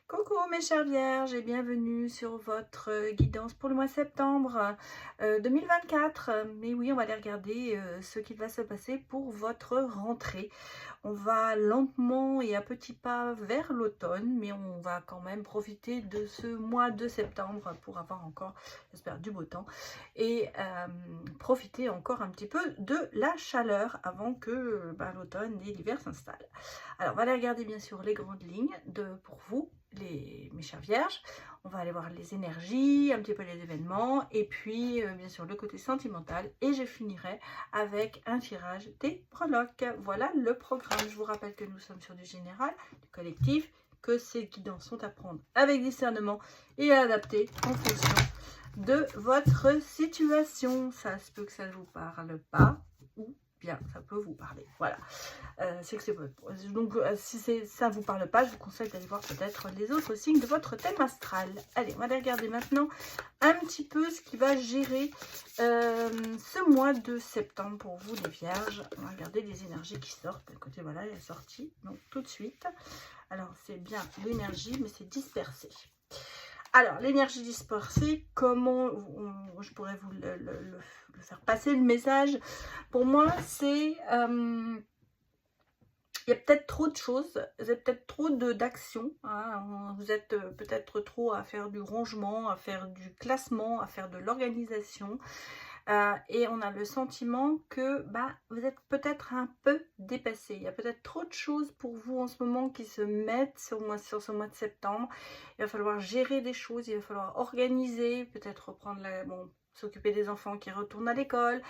Coucou mes chères vierges et bienvenue sur votre guidance pour le mois de septembre 2024. Mais oui, on va aller regarder ce qui va se passer pour votre rentrée. On va lentement et à petits pas vers l'automne, mais on va quand même profiter de ce mois de septembre pour avoir encore, j'espère, du beau temps et profiter encore un petit peu de la chaleur avant que l'automne et l'hiver s'installent. Alors, on va aller regarder bien sûr les grandes lignes pour vous, mes chères vierges. On va aller voir les énergies, un petit peu les événements, et puis bien sûr le côté sentimental. Et je finirai avec un tirage des breloques. Voilà le programme. Je vous rappelle que nous sommes sur du général, du collectif, que ces guidances sont à prendre avec discernement et à adapter en fonction de votre situation. Ça se peut que ça ne vous parle pas, ou bien ça peut vous parler. Voilà. C'est que c'est donc si ça vous parle pas, je vous conseille d'aller voir peut-être les autres signes de votre thème astral. Allez, on va aller regarder maintenant un petit peu ce qui va gérer ce mois de septembre pour vous les vierges. On va regarder les énergies qui sortent. Écoutez, voilà, elle est sortie donc tout de suite. Alors c'est bien l'énergie, mais c'est dispersé. Alors, l'énergie dispersée, comment je pourrais vous le faire passer le message? Pour moi, c'est il y a peut-être trop de choses, vous avez peut-être trop d'actions, hein, vous êtes peut-être trop à faire du rangement, à faire du classement, à faire de l'organisation. Et on a le sentiment que vous êtes peut-être un peu dépassé. Il y a peut-être trop de choses pour vous en ce moment qui se mettent sur ce mois de septembre. Il va falloir gérer des choses, il va falloir organiser, peut-être reprendre s'occuper des enfants qui retournent à l'école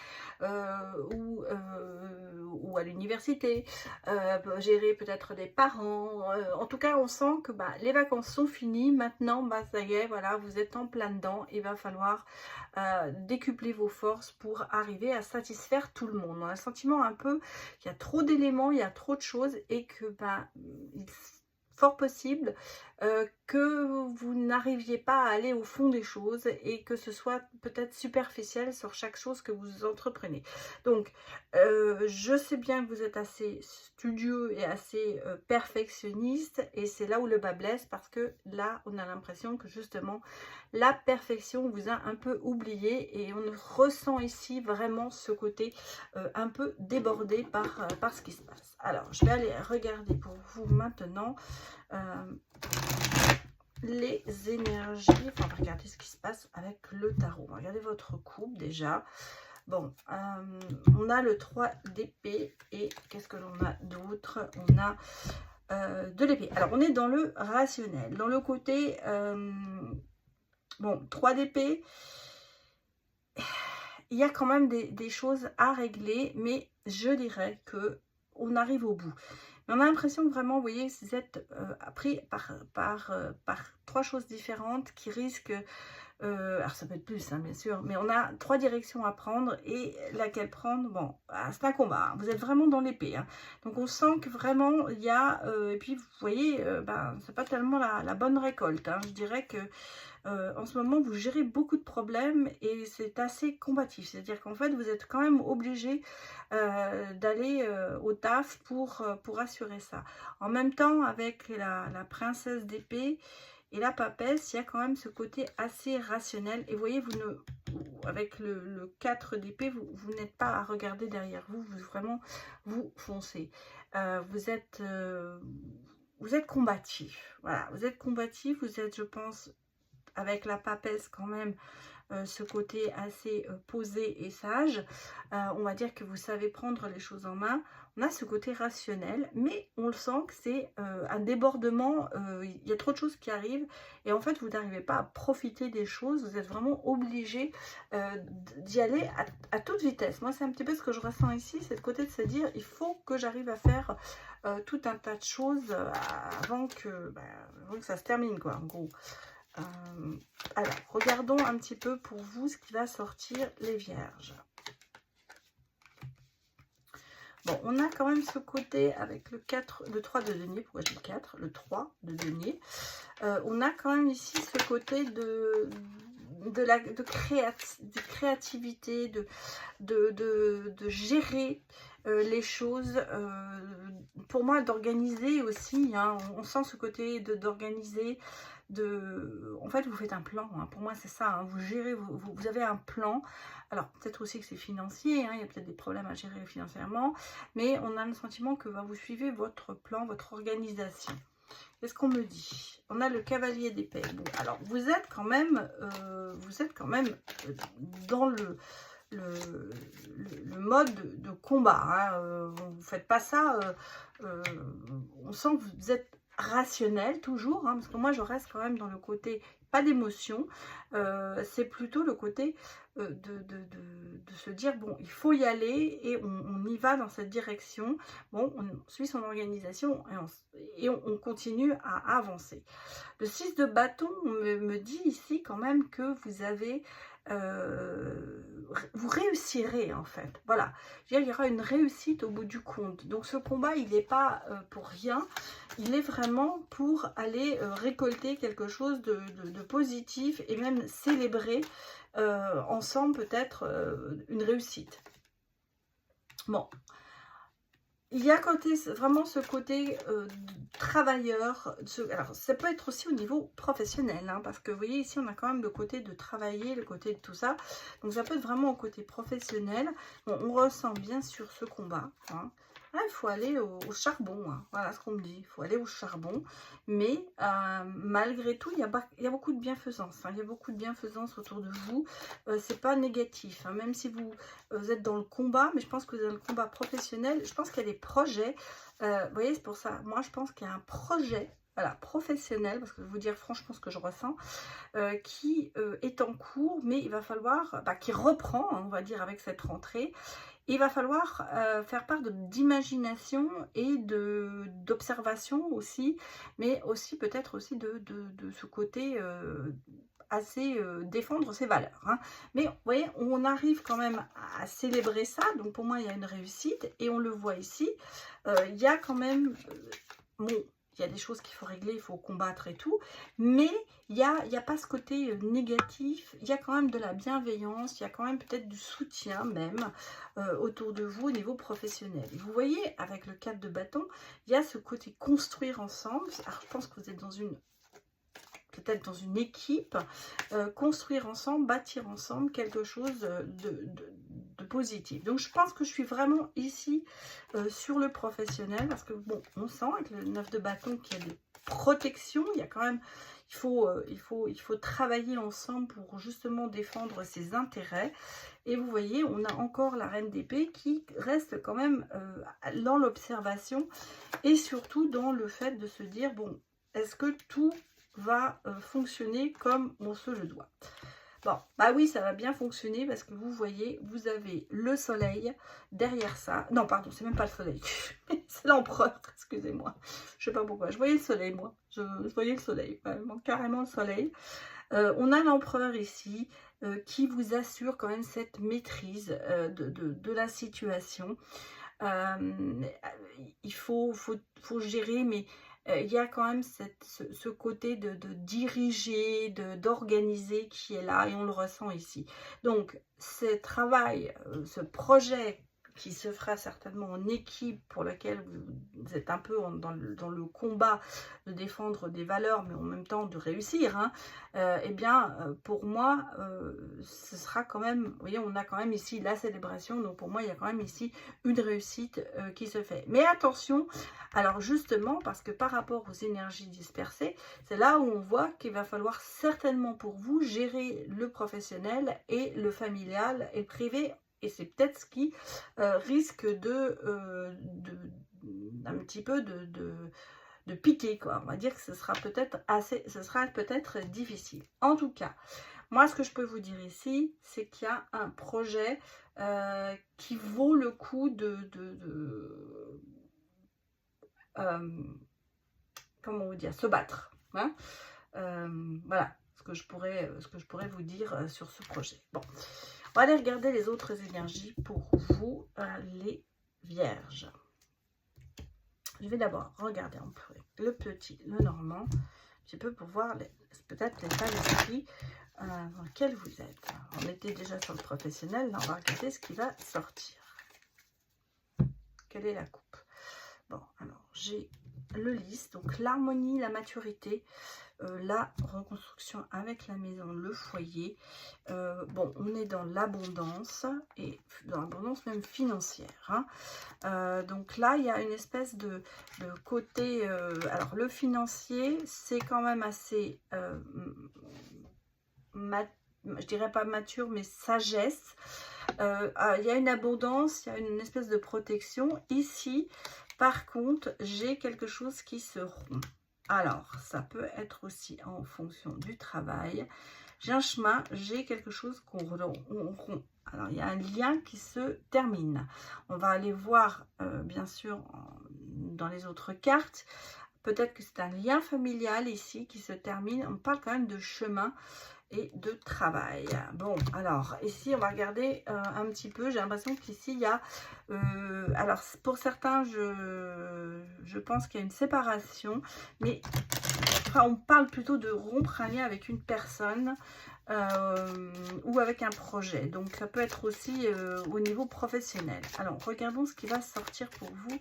ou à l'université, gérer peut-être des parents. En tout cas, on sent que les vacances sont finies. Maintenant, ça y est, voilà, vous êtes en plein dedans. Il va falloir décupler vos forces pour arriver à satisfaire tout le monde. On a le sentiment un peu qu'il y a trop d'éléments, il y a trop de choses et que il est fort possible que vous n'arriviez pas à aller au fond des choses et que ce soit peut-être superficiel sur chaque chose que vous entreprenez. Donc, je sais bien que vous êtes assez studieux et assez perfectionniste et c'est là où le bas blesse parce que là, on a l'impression que justement, la perfection vous a un peu oublié et on ressent ici vraiment ce côté un peu débordé par ce qui se passe. Alors, je vais aller regarder pour vous maintenant les énergies. Enfin, on va regarder ce qui se passe avec le tarot. On va regarder votre couple déjà. Bon, on a le 3 d'épée et qu'est-ce que l'on a d'autre? On a de l'épée. Alors, on est dans le rationnel, dans le côté... bon, 3 d'épée, il y a quand même des choses à régler, mais je dirais que on arrive au bout. Mais on a l'impression que vraiment, vous voyez, vous êtes pris par 3 choses différentes qui risquent... alors ça peut être plus, hein, bien sûr, mais on a 3 directions à prendre et laquelle prendre, bon, c'est un combat, hein. Vous êtes vraiment dans l'épée, hein. Donc on sent que vraiment il y a, et puis vous voyez, c'est pas tellement la bonne récolte, hein. Je dirais que en ce moment vous gérez beaucoup de problèmes et c'est assez combatif, c'est à dire qu'en fait vous êtes quand même obligé d'aller au taf pour assurer ça. En même temps avec la princesse d'épée et la papesse, il y a quand même ce côté assez rationnel. Et vous voyez, avec le 4 d'épée, vous n'êtes pas à regarder derrière vous, vraiment, vous foncez. Vous êtes combatif. Voilà, vous êtes combatif, vous êtes, je pense, avec la papesse quand même, ce côté assez posé et sage. On va dire que vous savez prendre les choses en main. On a ce côté rationnel, mais on le sent que c'est un débordement. Il y a trop de choses qui arrivent et en fait, vous n'arrivez pas à profiter des choses. Vous êtes vraiment obligé d'y aller à toute vitesse. Moi, c'est un petit peu ce que je ressens ici, c'est le côté de se dire, il faut que j'arrive à faire tout un tas de choses avant que ça se termine, quoi, en gros. Alors, regardons un petit peu pour vous ce qui va sortir, les vierges. Bon, on a quand même ce côté avec le 3 de denier. Pourquoi je dis 4? Le 3 de denier. On a quand même ici ce côté de créativité, de gérer les choses, pour moi, d'organiser aussi, hein, on sent ce côté d'organiser, en fait, vous faites un plan, hein, pour moi, c'est ça, hein, vous gérez, vous avez un plan. Alors, peut-être aussi que c'est financier, hein, il y a peut-être des problèmes à gérer financièrement, mais on a le sentiment que vous suivez votre plan, votre organisation. Qu'est-ce qu'on me dit? On a le cavalier d'épée. Bon, alors, vous êtes quand même dans le mode de combat, hein. Vous ne faites pas ça, on sent que vous êtes rationnel toujours, hein, parce que moi je reste quand même dans le côté pas d'émotion, c'est plutôt le côté de se dire bon, il faut y aller et on y va dans cette direction. Bon, on suit son organisation et on continue à avancer. Le 6 de bâton me dit ici quand même que vous avez vous réussirez en fait, voilà, il y aura une réussite au bout du compte. Donc ce combat, il n'est pas pour rien, il est vraiment pour aller récolter quelque chose de positif et même célébrer ensemble peut-être une réussite. Bon, il y a vraiment ce côté travailleur. Alors, ça peut être aussi au niveau professionnel, hein, parce que vous voyez, ici, on a quand même le côté de travailler, le côté de tout ça. Donc, ça peut être vraiment au côté professionnel. Bon, on ressent bien sûr ce combat, hein. Ah, il faut aller au charbon, hein. Voilà ce qu'on me dit. Il faut aller au charbon. Mais malgré tout, il y a beaucoup de bienfaisance, hein. Il y a beaucoup de bienfaisance autour de vous. C'est pas négatif, hein. Même si vous êtes dans le combat, mais je pense que vous êtes dans le combat professionnel. Je pense qu'il y a des projets. Vous voyez, c'est pour ça. Moi, je pense qu'il y a un projet, voilà, professionnel, parce que je vais vous dire franchement ce que je ressens, qui est en cours, mais il va falloir, qui reprend, hein, on va dire, avec cette rentrée. Il va falloir faire part d'imagination et d'observation aussi, mais aussi peut-être aussi de ce côté assez défendre ses valeurs, hein. Mais vous voyez, on arrive quand même à célébrer ça, donc pour moi il y a une réussite et on le voit ici. Il y a quand même, bon, il y a des choses qu'il faut régler, il faut combattre et tout, mais il y a pas ce côté négatif, il y a quand même de la bienveillance, il y a quand même peut-être du soutien même autour de vous au niveau professionnel. Et vous voyez, avec le 4 de bâton, il y a ce côté construire ensemble. Alors je pense que vous êtes peut-être dans une équipe, construire ensemble, bâtir ensemble quelque chose de positif. Donc je pense que je suis vraiment ici sur le professionnel, parce que bon, on sent avec le 9 de bâton qu'il y a des protections, il y a quand même, il faut travailler ensemble pour justement défendre ses intérêts. Et vous voyez, on a encore la reine d'épée qui reste quand même dans l'observation et surtout dans le fait de se dire, bon, est-ce que tout va fonctionner comme on se le doit? Bon, bah oui, ça va bien fonctionner parce que vous voyez, vous avez le soleil derrière ça. Non, pardon, c'est même pas le soleil. C'est l'empereur, excusez-moi. Je sais pas pourquoi. Je voyais le soleil, moi. Je voyais le soleil, vraiment, carrément le soleil. On a l'empereur ici qui vous assure quand même cette maîtrise de la situation. Il faut gérer, mais il y a quand même ce côté de diriger, d'organiser qui est là et on le ressent ici. Donc, ce travail, ce projet qui se fera certainement en équipe, pour lequel vous êtes un peu dans le combat de défendre des valeurs, mais en même temps de réussir, hein, eh bien, pour moi, ce sera quand même, vous voyez, on a quand même ici la célébration, donc pour moi, il y a quand même ici une réussite qui se fait. Mais attention, alors justement, parce que par rapport aux énergies dispersées, c'est là où on voit qu'il va falloir certainement pour vous gérer le professionnel et le familial et le privé. Et c'est peut-être ce qui risque un petit peu de piquer, quoi. On va dire que ce sera peut-être difficile. En tout cas, moi, ce que je peux vous dire ici, c'est qu'il y a un projet qui vaut le coup comment vous dire, se battre, hein. Voilà ce que je pourrais vous dire sur ce projet. Bon. On va aller regarder les autres énergies pour vous, les vierges. Je vais d'abord regarder en peu le petit, le normand, un petit peu pour voir peut-être l'état d'esprit dans lequel vous êtes. On était déjà sur le professionnel, là on va regarder ce qui va sortir. quelle est la coupe? Bon, alors j'ai le lys, donc l'harmonie, la maturité, la reconstruction avec la maison, le foyer. Bon, on est dans l'abondance, et dans l'abondance même financière, hein. Donc là, il y a une espèce de côté, alors le financier, c'est quand même assez, je dirais pas mature, mais sagesse. Il y a une abondance, il y a une espèce de protection. Ici, par contre, j'ai quelque chose qui se rompt. Alors, ça peut être aussi en fonction du travail. J'ai un chemin, j'ai quelque chose qu'on rompt. Alors, il y a un lien qui se termine. On va aller voir, bien sûr, dans les autres cartes. Peut-être que c'est un lien familial ici qui se termine. On parle quand même de chemin et de travail. Bon, alors ici on va regarder un petit peu. J'ai l'impression qu'ici il y a alors pour certains je pense qu'il y a une séparation, mais enfin, on parle plutôt de rompre un lien avec une personne ou avec un projet. Donc ça peut être aussi au niveau professionnel. Alors regardons ce qui va sortir pour vous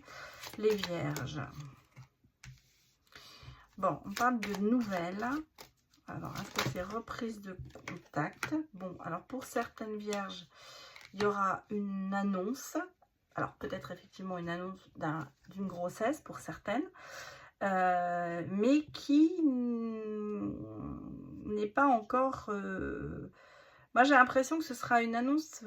les vierges. Bon, on parle de nouvelles. Alors, est-ce que c'est reprise de contact? Bon, alors pour certaines vierges, il y aura une annonce. Alors, peut-être effectivement une annonce d'une grossesse pour certaines. Mais qui n'est pas encore... Moi, j'ai l'impression que ce sera une annonce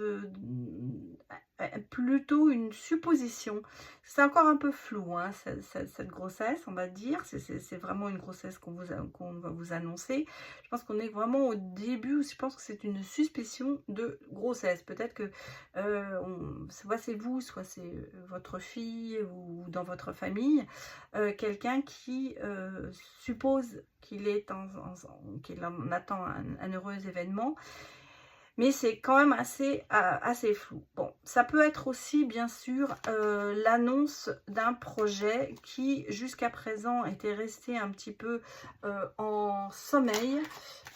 plutôt une supposition. C'est encore un peu flou, hein, cette grossesse, on va dire. C'est vraiment une grossesse qu'on va vous annoncer. Je pense qu'on est vraiment au début, je pense que c'est une suspicion de grossesse. Peut-être que soit c'est vous, soit c'est votre fille ou dans votre famille, quelqu'un qui suppose qu'il en attend un heureux événement. Mais c'est quand même assez flou. Bon, ça peut être aussi, bien sûr, l'annonce d'un projet qui, jusqu'à présent, était resté un petit peu en sommeil.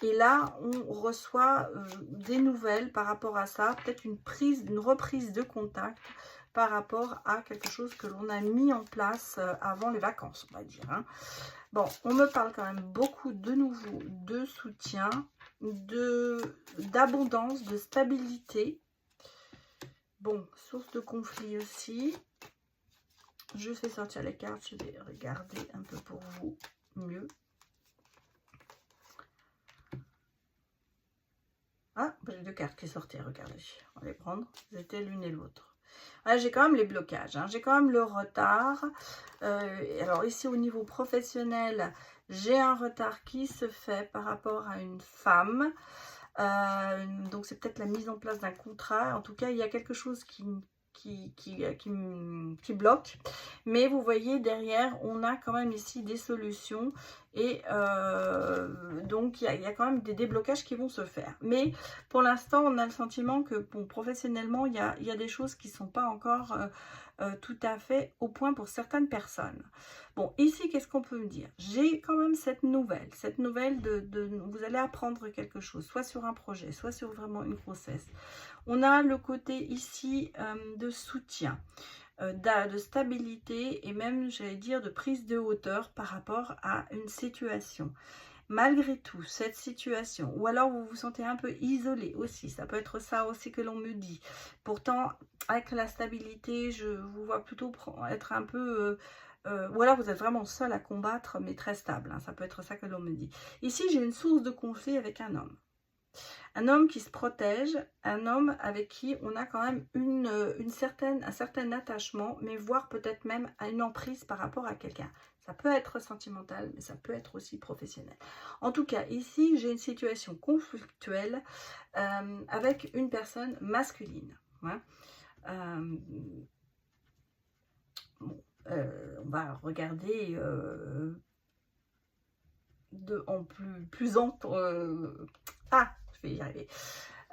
Et là, on reçoit des nouvelles par rapport à ça. Peut-être une reprise de contact par rapport à quelque chose que l'on a mis en place avant les vacances, on va dire, hein. Bon, on me parle quand même beaucoup de nouveau de soutien, d'abondance, de stabilité. Bon, source de conflit aussi. Je fais sortir les cartes, je vais regarder un peu pour vous mieux. Ah, j'ai deux cartes qui sortaient, regardez. On va les prendre, c'était l'une et l'autre. Ah, j'ai quand même les blocages, hein. J'ai quand même le retard. Alors ici au niveau professionnel, j'ai un retard qui se fait par rapport à une femme. Donc c'est peut-être la mise en place d'un contrat. En tout cas, il y a quelque chose qui bloque. Mais vous voyez, derrière, on a quand même ici des solutions. Et donc, il y a quand même des déblocages qui vont se faire. Mais pour l'instant, on a le sentiment que bon, professionnellement, il y a des choses qui ne sont pas encore tout à fait au point pour certaines personnes. Bon, ici, qu'est-ce qu'on peut me dire? J'ai quand même cette nouvelle vous allez apprendre quelque chose, soit sur un projet, soit sur vraiment une grossesse. On a le côté ici de soutien, de stabilité et même, j'allais dire, de prise de hauteur par rapport à une situation. Malgré tout, cette situation, ou alors vous vous sentez un peu isolé aussi, ça peut être ça aussi que l'on me dit. Pourtant, avec la stabilité, je vous vois plutôt être un peu... ou alors vous êtes vraiment seul à combattre, mais très stable, hein, ça peut être ça que l'on me dit. Ici, j'ai une source de conflit avec un homme. Un homme qui se protège, un homme avec qui on a quand même un certain attachement, mais voire peut-être même une emprise par rapport à quelqu'un. Ça peut être sentimental, mais ça peut être aussi professionnel. En tout cas, ici, j'ai une situation conflictuelle avec une personne masculine. Hein. On va regarder en plus ah, je vais y arriver.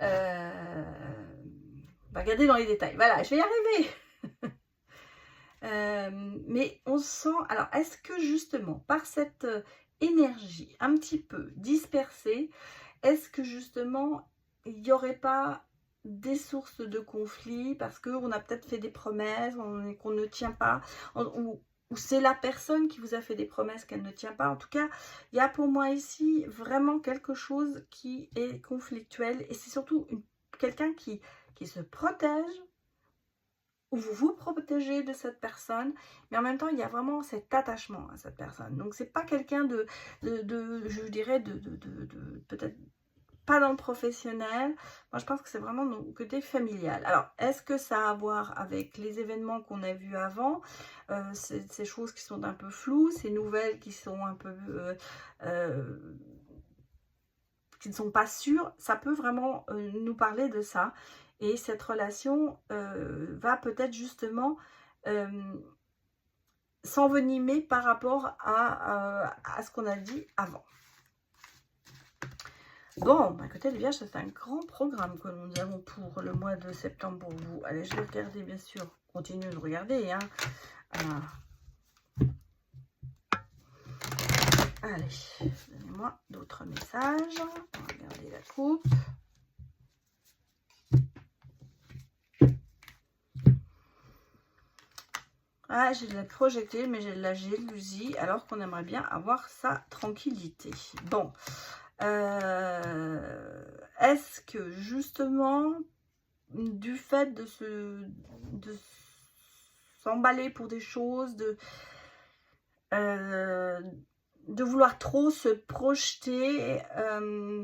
On va regarder dans les détails. Voilà, je vais y arriver. Mais on sent... Alors, est-ce que justement, par cette énergie un petit peu dispersée, est-ce que justement, il n'y aurait pas des sources de conflits parce qu'on a peut-être fait des promesses qu'on ne tient pas, ou c'est la personne qui vous a fait des promesses qu'elle ne tient pas. En tout cas, il y a pour moi ici vraiment quelque chose qui est conflictuel, et c'est surtout quelqu'un qui se protège, ou vous vous protégez de cette personne, mais en même temps, il y a vraiment cet attachement à cette personne. Donc, c'est pas quelqu'un je dirais, peut-être pas dans le professionnel. Moi, je pense que c'est vraiment dans le côté familial. Alors, est-ce que ça a à voir avec les événements qu'on a vus avant, ces choses qui sont un peu floues, ces nouvelles qui sont un peu... qui ne sont pas sûres, ça peut vraiment nous parler de ça. Et cette relation va peut-être justement s'envenimer par rapport à ce qu'on a dit avant. Bon, bah écoutez les Vierges, c'est un grand programme que nous avons pour le mois de septembre pour vous. Allez, je vais regarder, bien sûr, continuez de regarder. Hein. Allez, donnez-moi d'autres messages. On va regarder la coupe. Ah, j'ai de la projeté, mais j'ai de la jalousie, alors qu'on aimerait bien avoir sa tranquillité. Bon, est-ce que justement, du fait de s'emballer pour des choses, de vouloir trop se projeter,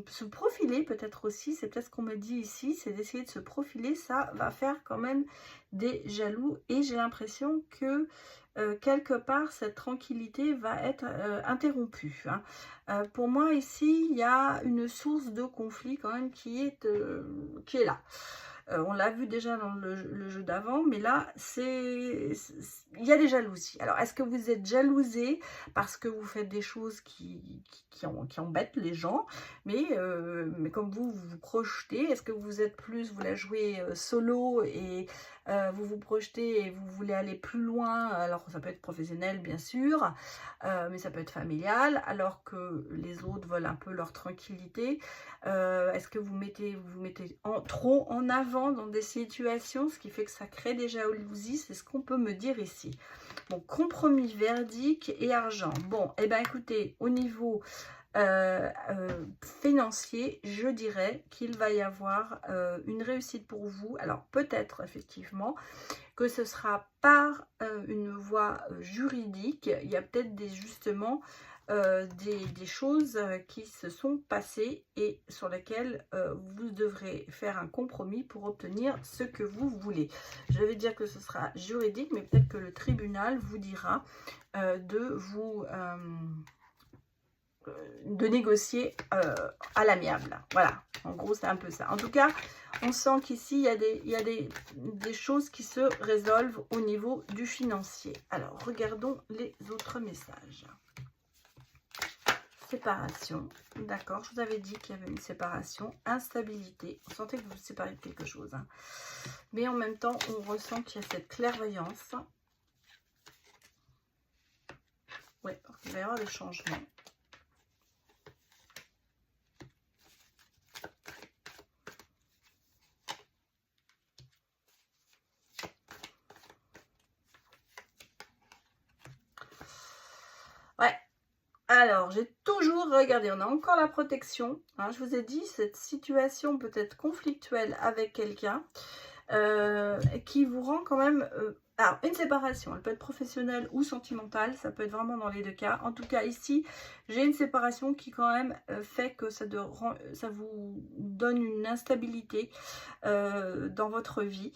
se profiler peut-être aussi, c'est peut-être ce qu'on me dit ici, c'est d'essayer de se profiler, ça va faire quand même des jaloux, et j'ai l'impression que quelque part cette tranquillité va être interrompue. Hein. Pour moi ici, il y a une source de conflit quand même qui est là. On l'a vu déjà dans le jeu d'avant, mais là, il y a des jalousies. Alors, est-ce que vous êtes jalousé parce que vous faites des choses qui embêtent les gens, mais comme vous vous projetez, est-ce que vous êtes plus, vous la jouez solo, et vous vous projetez et vous voulez aller plus loin? Alors, ça peut être professionnel, bien sûr, mais ça peut être familial, alors que les autres veulent un peu leur tranquillité. Est-ce que vous mettez trop en avant dans des situations, ce qui fait que ça crée des jalousies? C'est ce qu'on peut me dire ici. Bon, compromis, verdict et argent. Bon, et bien écoutez, au niveau financier, je dirais qu'il va y avoir une réussite pour vous. Alors peut-être effectivement que ce sera par une voie juridique. Il y a peut-être justement des choses qui se sont passées et sur lesquelles vous devrez faire un compromis pour obtenir ce que vous voulez. Je vais dire que ce sera juridique, mais peut-être que le tribunal vous dira de négocier à l'amiable. Voilà, en gros c'est un peu ça. En tout cas, on sent qu'ici il y a des choses qui se résolvent au niveau du financier. Alors regardons les autres messages. Séparation, d'accord, je vous avais dit qu'il y avait une séparation. Instabilité, on sentait que vous vous séparez de quelque chose, hein. Mais en même temps on ressent qu'il y a cette clairvoyance. Ouais, il va y avoir des changements. Ouais, alors j'ai toujours regardé, on a encore la protection, hein, je vous ai dit, cette situation peut être conflictuelle avec quelqu'un qui vous rend quand même... alors, une séparation, elle peut être professionnelle ou sentimentale, ça peut être vraiment dans les deux cas. En tout cas, ici, j'ai une séparation qui quand même fait que ça vous donne une instabilité dans votre vie.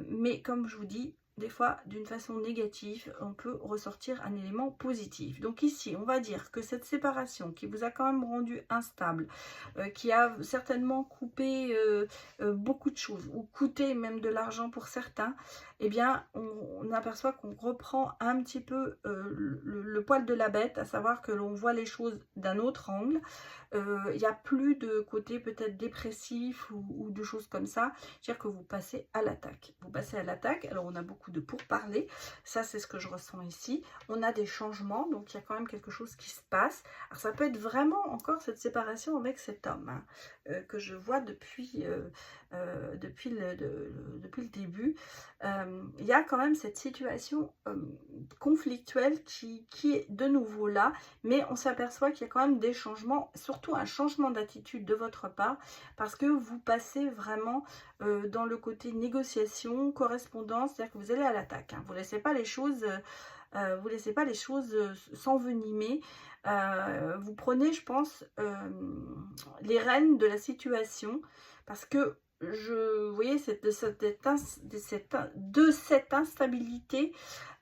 Mais comme je vous dis, des fois, d'une façon négative, on peut ressortir un élément positif. Donc ici, on va dire que cette séparation qui vous a quand même rendu instable, qui a certainement coupé beaucoup de choses, ou coûté même de l'argent pour certains, eh bien, on aperçoit qu'on reprend un petit peu le poil de la bête, à savoir que l'on voit les choses d'un autre angle. Il n'y a plus de côté peut-être dépressif ou de choses comme ça. C'est-à-dire que vous passez à l'attaque. Vous passez à l'attaque. Alors, on a beaucoup de pourparlers. Ça, c'est ce que je ressens ici. On a des changements, donc il y a quand même quelque chose qui se passe. Alors, ça peut être vraiment encore cette séparation avec cet homme hein, que je vois depuis le début. Il y a quand même cette situation conflictuelle qui est de nouveau là, mais on s'aperçoit qu'il y a quand même des changements, surtout un changement d'attitude de votre part, parce que vous passez vraiment dans le côté négociation, correspondance, c'est-à-dire que vous allez à l'attaque. Hein. Vous ne laissez pas les choses... s'envenimer. Vous prenez, je pense, les rênes de la situation parce que vous voyez, de cette instabilité,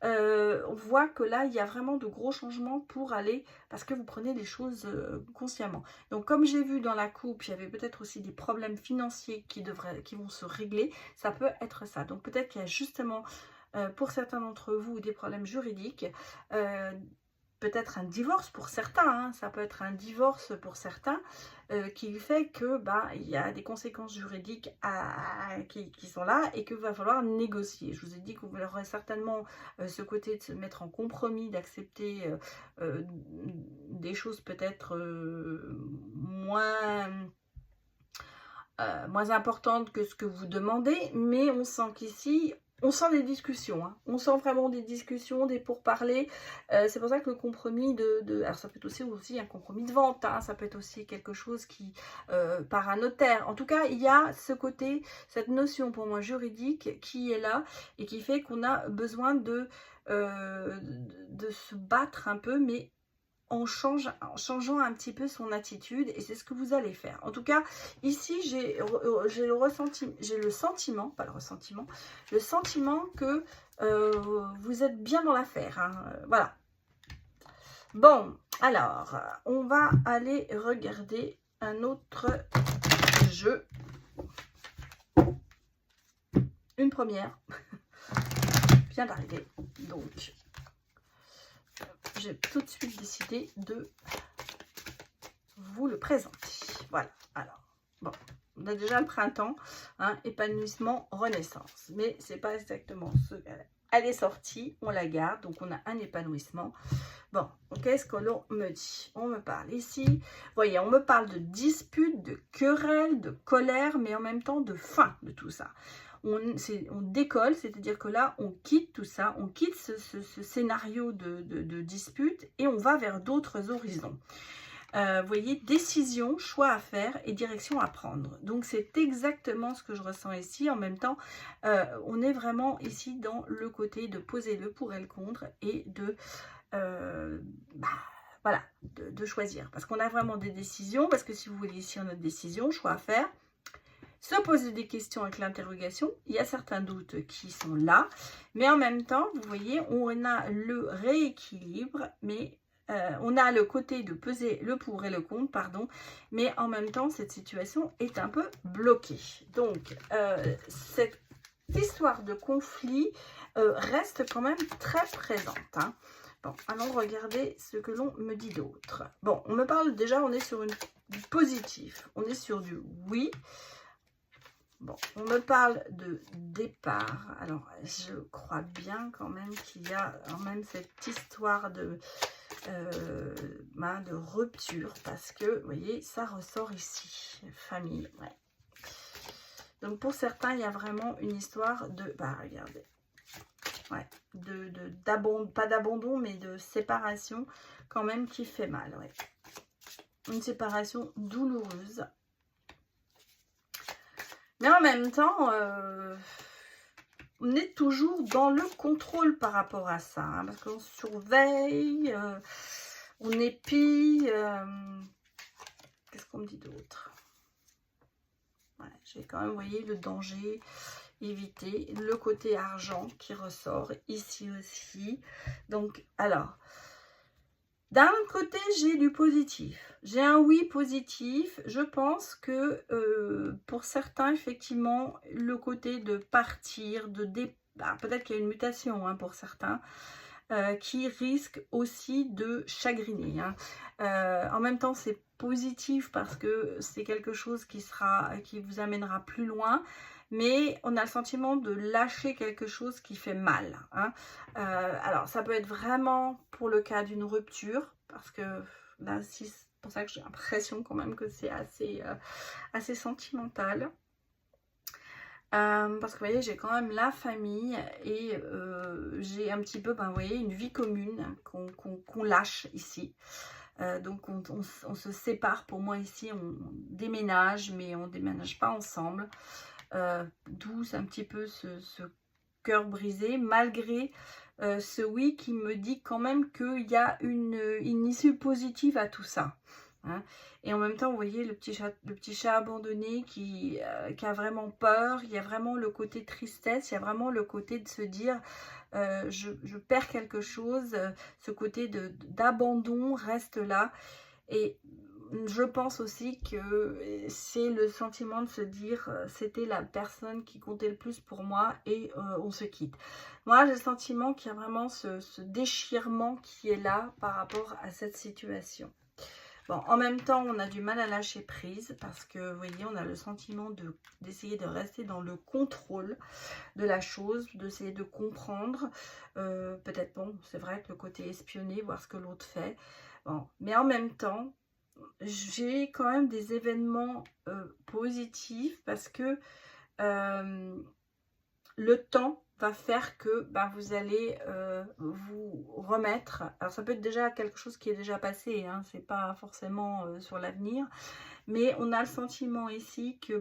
on voit que là, il y a vraiment de gros changements pour aller, parce que vous prenez les choses consciemment. Donc, comme j'ai vu dans la coupe, il y avait peut-être aussi des problèmes financiers qui vont se régler. Ça peut être ça. Donc, peut-être qu'il y a justement... pour certains d'entre vous, des problèmes juridiques, peut-être un divorce pour certains, hein, ça peut être un divorce pour certains, qui fait que il y a des conséquences juridiques qui sont là et qu'il va falloir négocier. Je vous ai dit que vous aurez certainement ce côté de se mettre en compromis, d'accepter des choses peut-être moins importantes que ce que vous demandez, mais on sent qu'ici, on sent des discussions, hein. On sent vraiment des discussions, des pourparlers. C'est pour ça que le compromis alors ça peut être aussi un compromis de vente, hein. Ça peut être aussi quelque chose qui, par un notaire. En tout cas, il y a ce côté, cette notion pour moi juridique qui est là et qui fait qu'on a besoin de se battre un peu, mais en changeant un petit peu son attitude, et c'est ce que vous allez faire. En tout cas, ici, j'ai le sentiment, pas le ressentiment, le sentiment que vous êtes bien dans l'affaire. Hein, voilà. Bon, alors, on va aller regarder un autre jeu. Une première vient d'arriver, donc... j'ai tout de suite décidé de vous le présenter. Voilà, alors, bon, on a déjà le printemps, hein, épanouissement, renaissance. Mais c'est pas exactement ce qu'elle est sortie, on la garde, donc on a un épanouissement. Bon, qu'est-ce que l'on me dit? On me parle ici, vous voyez, on me parle de dispute, de querelle, de colère, mais en même temps de fin de tout ça. On décolle, c'est-à-dire que là, on quitte tout ça, on quitte ce scénario de dispute et on va vers d'autres horizons. Vous voyez, décision, choix à faire et direction à prendre. Donc, c'est exactement ce que je ressens ici. En même temps, on est vraiment ici dans le côté de poser le pour et le contre et voilà, de choisir. Parce qu'on a vraiment des décisions, parce que si vous voulez, ici, on a des décisions, choix à faire. Se poser des questions avec l'interrogation, il y a certains doutes qui sont là, mais en même temps, vous voyez, on a le rééquilibre, mais on a le côté de peser le pour et le contre, pardon, mais en même temps, cette situation est un peu bloquée. Donc, cette histoire de conflit reste quand même très présente. Hein. Bon, allons regarder ce que l'on me dit d'autre. Bon, on me parle déjà, on est sur du positif, on est sur du oui. Bon, on me parle de départ. Alors, je crois bien quand même qu'il y a quand même cette histoire de rupture. Parce que, vous voyez, ça ressort ici. Famille, ouais. Donc, pour certains, il y a vraiment une histoire de... regardez. Ouais, pas d'abandon, mais de séparation quand même qui fait mal, ouais. Une séparation douloureuse. Mais en même temps, on est toujours dans le contrôle par rapport à ça. Hein, parce qu'on surveille, on épie. Qu'est-ce qu'on me dit d'autre? Ouais, j'ai quand même, vous voyez, le danger, éviter. Le côté argent qui ressort ici aussi. Donc, alors... d'un autre côté, j'ai du positif. J'ai un oui positif. Je pense que pour certains, effectivement, le côté de partir, peut-être qu'il y a une mutation hein, pour certains, qui risque aussi de chagriner. Hein. En même temps, c'est positif parce que c'est quelque chose qui vous amènera plus loin, mais on a le sentiment de lâcher quelque chose qui fait mal. Hein. Alors, ça peut être vraiment pour le cas d'une rupture, parce que là, c'est pour ça que j'ai l'impression quand même que c'est assez sentimental. Parce que vous voyez, j'ai quand même la famille et j'ai un petit peu, vous voyez, une vie commune qu'on lâche ici. Donc on se sépare. Pour moi ici, on déménage, mais on déménage pas ensemble. D'où un petit peu ce cœur brisé, malgré ce oui qui me dit quand même qu'il y a une issue positive à tout ça. Hein. Et en même temps, vous voyez le petit chat abandonné qui a vraiment peur. Il y a vraiment le côté tristesse, il y a vraiment le côté de se dire je perds quelque chose. Ce côté d'abandon reste là. Et je pense aussi que c'est le sentiment de se dire c'était la personne qui comptait le plus pour moi et on se quitte. Moi, j'ai le sentiment qu'il y a vraiment ce déchirement qui est là par rapport à cette situation. Bon, en même temps, on a du mal à lâcher prise parce que, vous voyez, on a le sentiment d'essayer de rester dans le contrôle de la chose, d'essayer de comprendre. Peut-être, bon, c'est vrai que le côté espionner, voir ce que l'autre fait. Bon, mais en même temps, j'ai quand même des événements positifs parce que le temps va faire que vous allez vous remettre. Alors ça peut être déjà quelque chose qui est déjà passé, hein, c'est pas forcément sur l'avenir, mais on a le sentiment ici que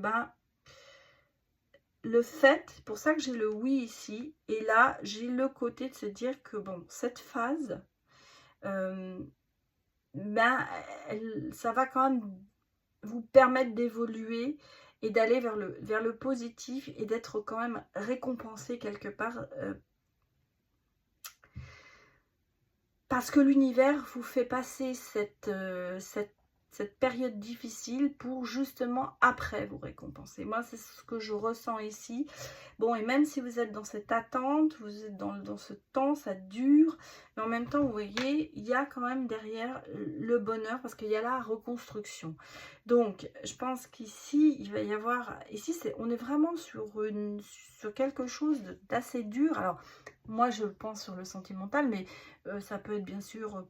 le fait, pour ça que j'ai le oui ici, et là j'ai le côté de se dire que bon, cette phase, ça va quand même vous permettre d'évoluer et d'aller vers le positif et d'être quand même récompensé quelque part parce que l'univers vous fait passer cette période difficile pour justement après vous récompenser. Moi, c'est ce que je ressens ici. Bon, et même si vous êtes dans cette attente, vous êtes dans ce temps, ça dure, mais en même temps, vous voyez, il y a quand même derrière le bonheur parce qu'il y a la reconstruction. Donc, je pense qu'ici, il va y avoir... Ici, on est vraiment sur quelque chose d'assez dur. Alors, moi, je pense sur le sentimental, mais ça peut être bien sûr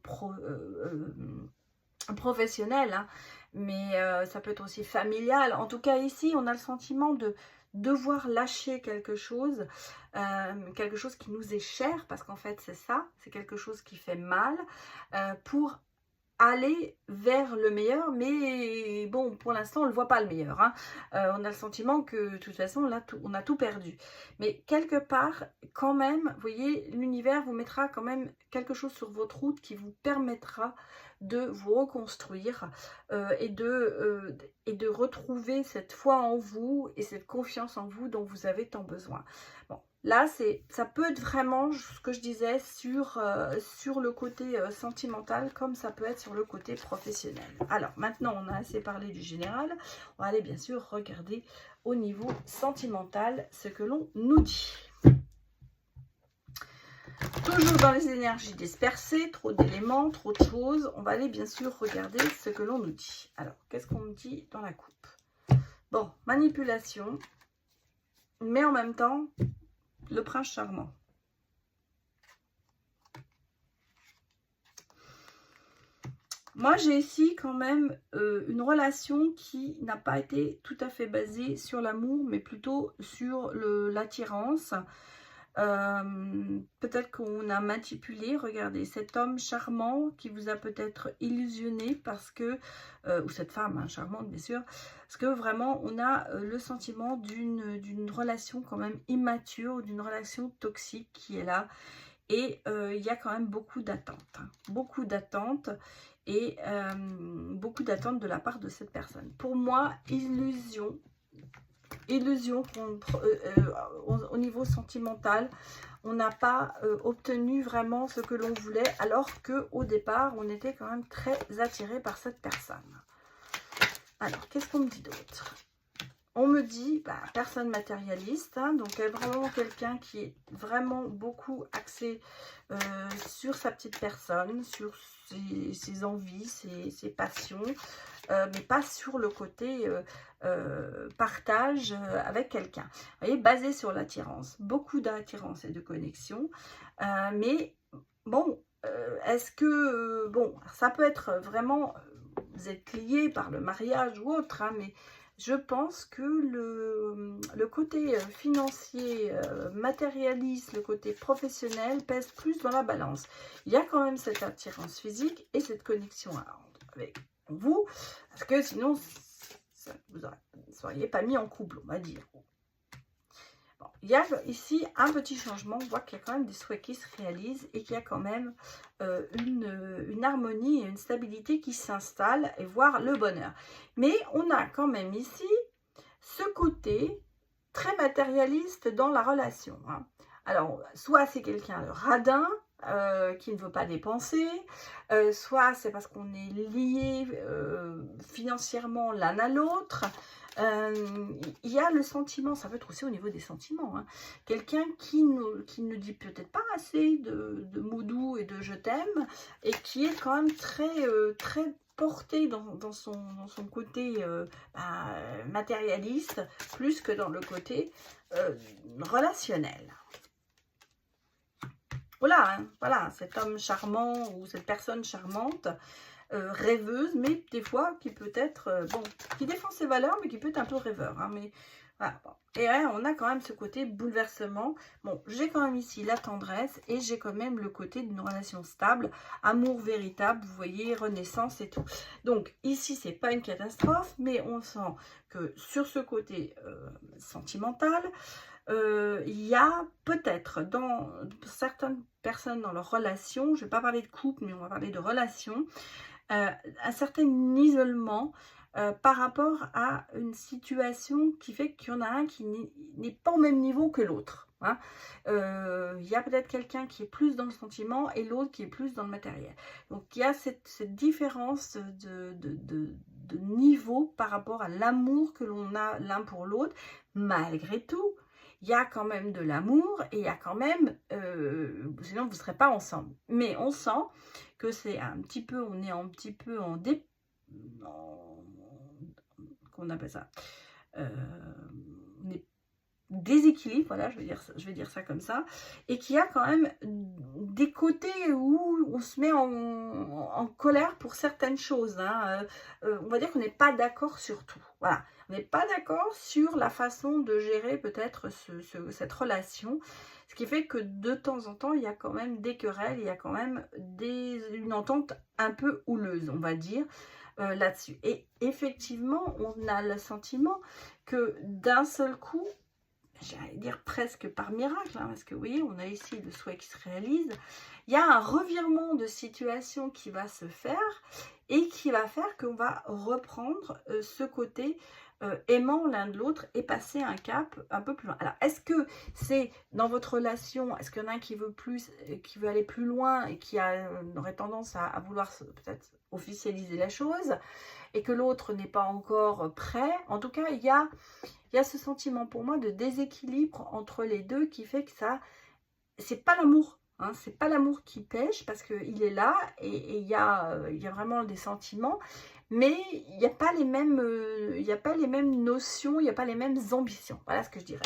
professionnel, hein, mais ça peut être aussi familial. En tout cas, ici, on a le sentiment de devoir lâcher quelque chose qui nous est cher, parce qu'en fait, c'est ça, c'est quelque chose qui fait mal, pour aller vers le meilleur, mais bon, pour l'instant, on ne le voit pas le meilleur. Hein. On a le sentiment que, de toute façon, là, on a tout perdu. Mais quelque part, quand même, vous voyez, l'univers vous mettra quand même quelque chose sur votre route qui vous permettra de vous reconstruire et de retrouver cette foi en vous et cette confiance en vous dont vous avez tant besoin. Bon, là, ça peut être vraiment ce que je disais sur le côté sentimental, comme ça peut être sur le côté professionnel. Alors, maintenant, on a assez parlé du général. On va aller, bien sûr, regarder au niveau sentimental ce que l'on nous dit. Toujours dans les énergies dispersées, trop d'éléments, trop de choses. On va aller, bien sûr, regarder ce que l'on nous dit. Alors, qu'est-ce qu'on me dit dans la coupe? Bon, manipulation, mais en même temps... le prince charmant. Moi, j'ai ici quand même une relation qui n'a pas été tout à fait basée sur l'amour, mais plutôt sur l'attirance. Peut-être qu'on a manipulé, regardez, cet homme charmant qui vous a peut-être illusionné parce que, ou cette femme hein, charmante bien sûr, parce que vraiment on a le sentiment d'une relation quand même immature, d'une relation toxique qui est là, et il y a quand même beaucoup d'attentes, hein, beaucoup d'attentes, et beaucoup d'attentes de la part de cette personne. Pour moi, illusion au niveau sentimental, on n'a pas obtenu vraiment ce que l'on voulait, alors que au départ on était quand même très attiré par cette personne. Alors, qu'est-ce qu'on me dit d'autre? on me dit, bah, personne matérialiste, hein, donc vraiment quelqu'un qui est vraiment beaucoup axé sur sa petite personne, sur ses envies, ses passions, mais pas sur le côté partage avec quelqu'un. Vous voyez, basé sur l'attirance, beaucoup d'attirance et de connexion, mais bon, est-ce que, bon, ça peut être vraiment, vous êtes liés par le mariage ou autre, hein, mais je pense que le côté financier, matérialiste, le côté professionnel pèse plus dans la balance. Il y a quand même cette attirance physique et cette connexion avec vous, parce que sinon, vous ne seriez pas mis en couple, on va dire. Bon, il y a ici un petit changement, on voit qu'il y a quand même des souhaits qui se réalisent et qu'il y a quand même une harmonie et une stabilité qui s'installe et voire le bonheur. Mais on a quand même ici ce côté très matérialiste dans la relation, hein. Alors, soit c'est quelqu'un de radin, qui ne veut pas dépenser, soit c'est parce qu'on est liés financièrement l'un à l'autre. Il y a le sentiment, ça peut être aussi au niveau des sentiments, hein. Quelqu'un qui ne dit peut-être pas assez de mots doux et de je t'aime, et qui est quand même très porté dans son côté matérialiste, plus que dans le côté relationnel. Voilà, hein, voilà, cet homme charmant ou cette personne charmante, rêveuse, mais des fois qui peut être, bon, qui défend ses valeurs, mais qui peut être un peu rêveur, hein, mais voilà. Bon. Et ouais, on a quand même ce côté bouleversement. Bon, j'ai quand même ici la tendresse et j'ai quand même le côté d'une relation stable, amour véritable, vous voyez, renaissance et tout. Donc ici, c'est pas une catastrophe, mais on sent que sur ce côté sentimental, il y a peut-être dans certaines personnes dans leur relation, je ne vais pas parler de couple, mais on va parler de relation, un certain isolement par rapport à une situation qui fait qu'il y en a un qui n'est pas au même niveau que l'autre, hein. Il y a peut-être quelqu'un qui est plus dans le sentiment et l'autre qui est plus dans le matériel. Donc il y a cette différence de niveau par rapport à l'amour que l'on a l'un pour l'autre. Malgré tout, il y a quand même de l'amour et il y a quand même, sinon vous ne serez pas ensemble. Mais on sent que c'est un petit peu, on est un petit peu qu'on appelle ça, on est déséquilibre, voilà, je vais dire ça comme ça, et qu'il y a quand même des côtés où on se met en colère pour certaines choses, hein. On va dire qu'on n'est pas d'accord sur tout, voilà, on n'est pas d'accord sur la façon de gérer peut-être cette relation, ce qui fait que de temps en temps il y a quand même des querelles, il y a quand même une entente un peu houleuse, on va dire, là-dessus. Et effectivement, on a le sentiment que d'un seul coup, j'allais dire presque par miracle, hein, parce que vous voyez, on a ici le souhait qui se réalise, il y a un revirement de situation qui va se faire et qui va faire qu'on va reprendre ce côté aimant l'un de l'autre et passer un cap un peu plus loin. Alors, est-ce que c'est dans votre relation, est-ce qu'il y en a un qui veut plus, qui veut aller plus loin et qui aurait tendance à vouloir peut-être officialiser la chose et que l'autre n'est pas encore prêt? En tout cas, il y a ce sentiment pour moi de déséquilibre entre les deux qui fait que ça, c'est pas l'amour, hein, c'est pas l'amour qui pêche parce qu'il est là et il y a vraiment des sentiments, mais il n'y a pas les mêmes, notions, il n'y a pas les mêmes ambitions. Voilà ce que je dirais.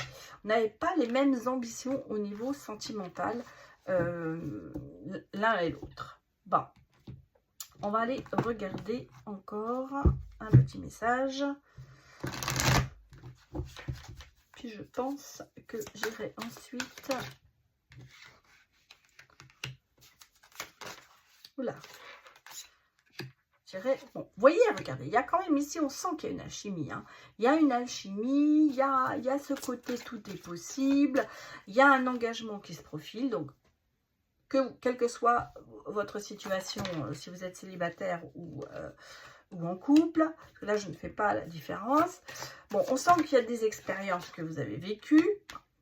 On n'avait pas les mêmes ambitions au niveau sentimental l'un et l'autre. Bon, on va aller regarder encore un petit message. Puis je pense que j'irai ensuite. Oula. Bon, vous voyez, regardez, il y a quand même ici, on sent qu'il y a une alchimie, hein. Il y a une alchimie, il y a ce côté tout est possible, il y a un engagement qui se profile. Donc, quelle que soit votre situation, si vous êtes célibataire ou en couple, parce que là, je ne fais pas la différence. Bon, on sent qu'il y a des expériences que vous avez vécues,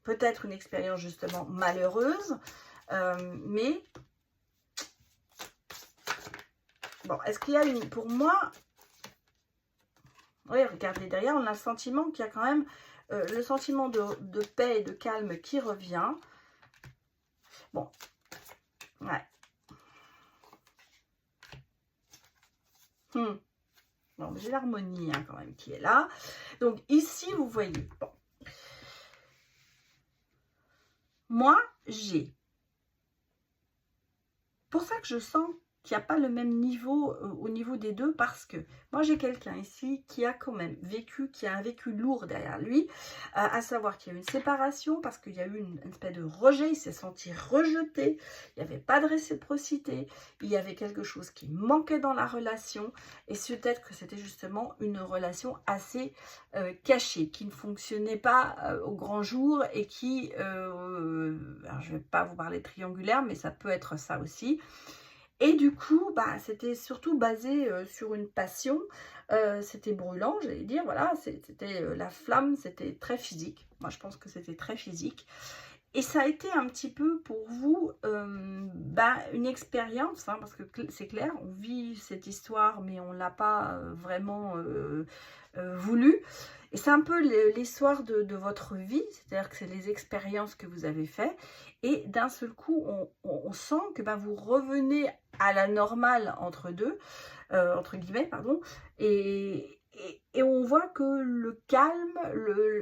peut-être une expérience justement malheureuse, mais... Bon, est-ce qu'il y a pour moi, Oui, regardez, derrière, on a le sentiment qu'il y a quand même le sentiment de paix et de calme qui revient. Bon, ouais. Bon, j'ai l'harmonie hein, quand même qui est là. Donc ici, vous voyez, bon. Moi, j'ai. Pour ça que je sens qu'il n'y a pas le même niveau au niveau des deux, parce que moi j'ai quelqu'un ici qui a quand même vécu, qui a un vécu lourd derrière lui, à savoir qu'il y a eu une séparation parce qu'il y a eu une espèce de rejet, il s'est senti rejeté, il n'y avait pas de réciprocité, il y avait quelque chose qui manquait dans la relation, et peut-être que c'était justement une relation assez cachée, qui ne fonctionnait pas au grand jour et qui, alors je ne vais pas vous parler triangulaire, mais ça peut être ça aussi. Et du coup, bah, c'était surtout basé sur une passion, c'était brûlant, j'allais dire, voilà, c'était la flamme, c'était très physique. Moi, je pense que c'était très physique. Et ça a été un petit peu pour vous bah, une expérience, hein, parce que c'est clair, on vit cette histoire, mais on ne l'a pas vraiment voulu. Et c'est un peu l'histoire de votre vie, c'est-à-dire que c'est les expériences que vous avez faites. Et d'un seul coup, on sent que bah, vous revenez à la normale entre guillemets, pardon, et on voit que le calme,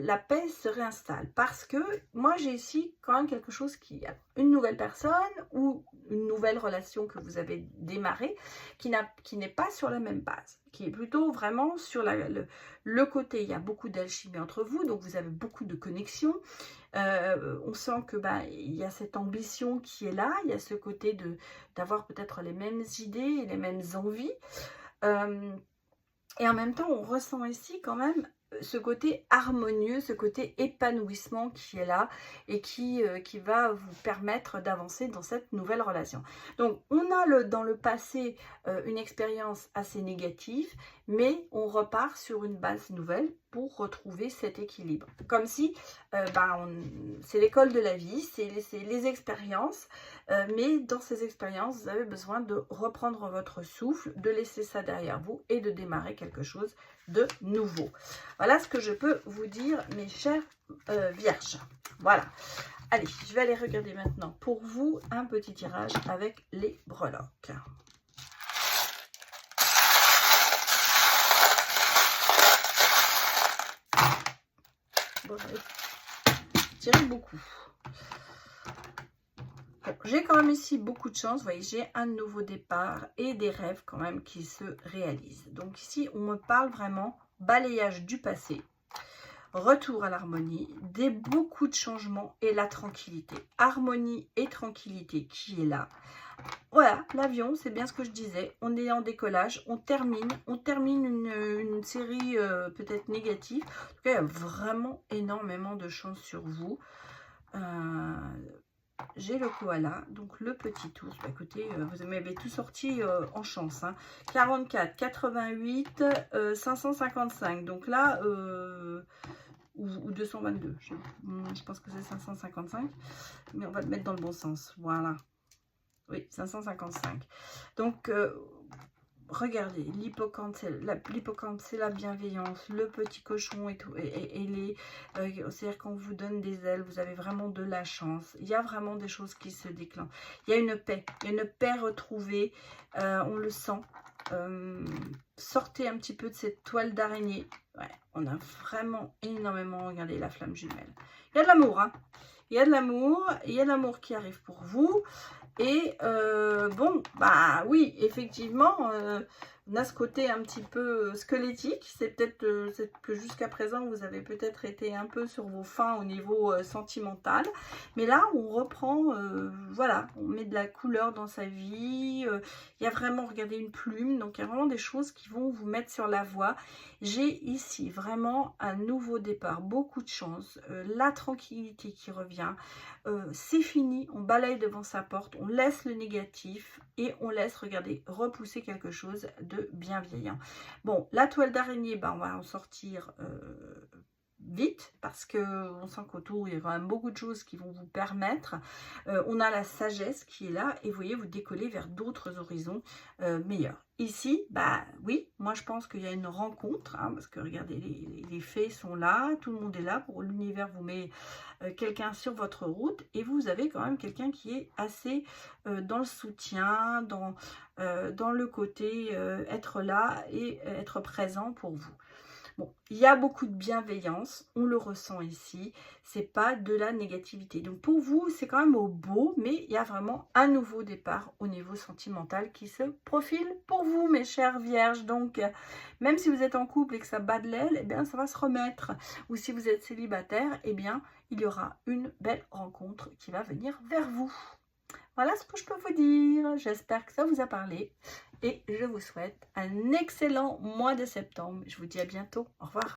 la paix se réinstalle. Parce que moi, j'ai ici quand même quelque chose qui a une nouvelle personne ou une nouvelle relation que vous avez démarrée qui n'est pas sur la même base, qui est plutôt vraiment sur le côté, il y a beaucoup d'alchimie entre vous, donc vous avez beaucoup de connexions. On sent que bah, il y a cette ambition qui est là, il y a ce côté d'avoir peut-être les mêmes idées et les mêmes envies. Et en même temps, on ressent ici quand même ce côté harmonieux, ce côté épanouissement qui est là et qui va vous permettre d'avancer dans cette nouvelle relation. Donc, on a dans le passé une expérience assez négative, mais on repart sur une base nouvelle pour retrouver cet équilibre. Comme si, c'est l'école de la vie, c'est les expériences, mais dans ces expériences, vous avez besoin de reprendre votre souffle, de laisser ça derrière vous et de démarrer quelque chose de nouveau. Voilà ce que je peux vous dire, mes chers vierges. Voilà. Allez, je vais aller regarder maintenant pour vous un petit tirage avec les breloques. Bon, tirez beaucoup. Bon, j'ai quand même ici beaucoup de chance. Vous voyez, j'ai un nouveau départ et des rêves quand même qui se réalisent. Donc ici, on me parle vraiment balayage du passé, retour à l'harmonie, beaucoup de changements et la tranquillité. Harmonie et tranquillité qui est là. Voilà, l'avion, c'est bien ce que je disais. On est en décollage, on termine une série peut-être négative. En tout cas, il y a vraiment énormément de chance sur vous. J'ai le koala, donc le petit ours. Bah, écoutez, vous m'avez tout sorti en chance. Hein. 44, 88, 555. Donc là, ou 222. Je pense que c'est 555. Mais on va le mettre dans le bon sens. Voilà. Oui, 555. Donc, regardez, l'hippocampe, c'est la bienveillance, le petit cochon et tout, c'est-à-dire qu'on vous donne des ailes, vous avez vraiment de la chance. Il y a vraiment des choses qui se déclenchent. Il y a une paix retrouvée, on le sent. Sortez un petit peu de cette toile d'araignée. Ouais, on a vraiment énormément, regardez la flamme jumelle. Il y a de l'amour, hein. Il y a de l'amour qui arrive pour vous. Et bon, bah oui, effectivement, on a ce côté un petit peu squelettique. C'est peut-être que jusqu'à présent, vous avez peut-être été un peu sur vos fins au niveau sentimental. Mais là, on reprend, voilà, on met de la couleur dans sa vie. Il y a vraiment, regardez, une plume. Donc, il y a vraiment des choses qui vont vous mettre sur la voie. J'ai ici vraiment un nouveau départ, beaucoup de chance, la tranquillité qui revient. C'est fini, on balaye devant sa porte, on laisse le négatif et on laisse, regardez, repousser quelque chose de bienveillant. Bon, la toile d'araignée, ben, on va en sortir vite parce que on sent qu'autour il y a quand même beaucoup de choses qui vont vous permettre. On a la sagesse qui est là et vous voyez, vous décollez vers d'autres horizons meilleurs. Ici, bah oui, moi je pense qu'il y a une rencontre, hein, parce que regardez, les faits sont là, tout le monde est là, pour l'univers vous met quelqu'un sur votre route et vous avez quand même quelqu'un qui est assez dans le soutien, dans le côté être là et être présent pour vous. Bon, il y a beaucoup de bienveillance, on le ressent ici, c'est pas de la négativité. Donc pour vous, c'est quand même au beau, mais il y a vraiment un nouveau départ au niveau sentimental qui se profile pour vous, mes chères vierges. Donc, même si vous êtes en couple et que ça bat de l'aile, eh bien, ça va se remettre. Ou si vous êtes célibataire, eh bien, il y aura une belle rencontre qui va venir vers vous. Voilà ce que je peux vous dire. J'espère que ça vous a parlé et je vous souhaite un excellent mois de septembre. Je vous dis à bientôt. Au revoir.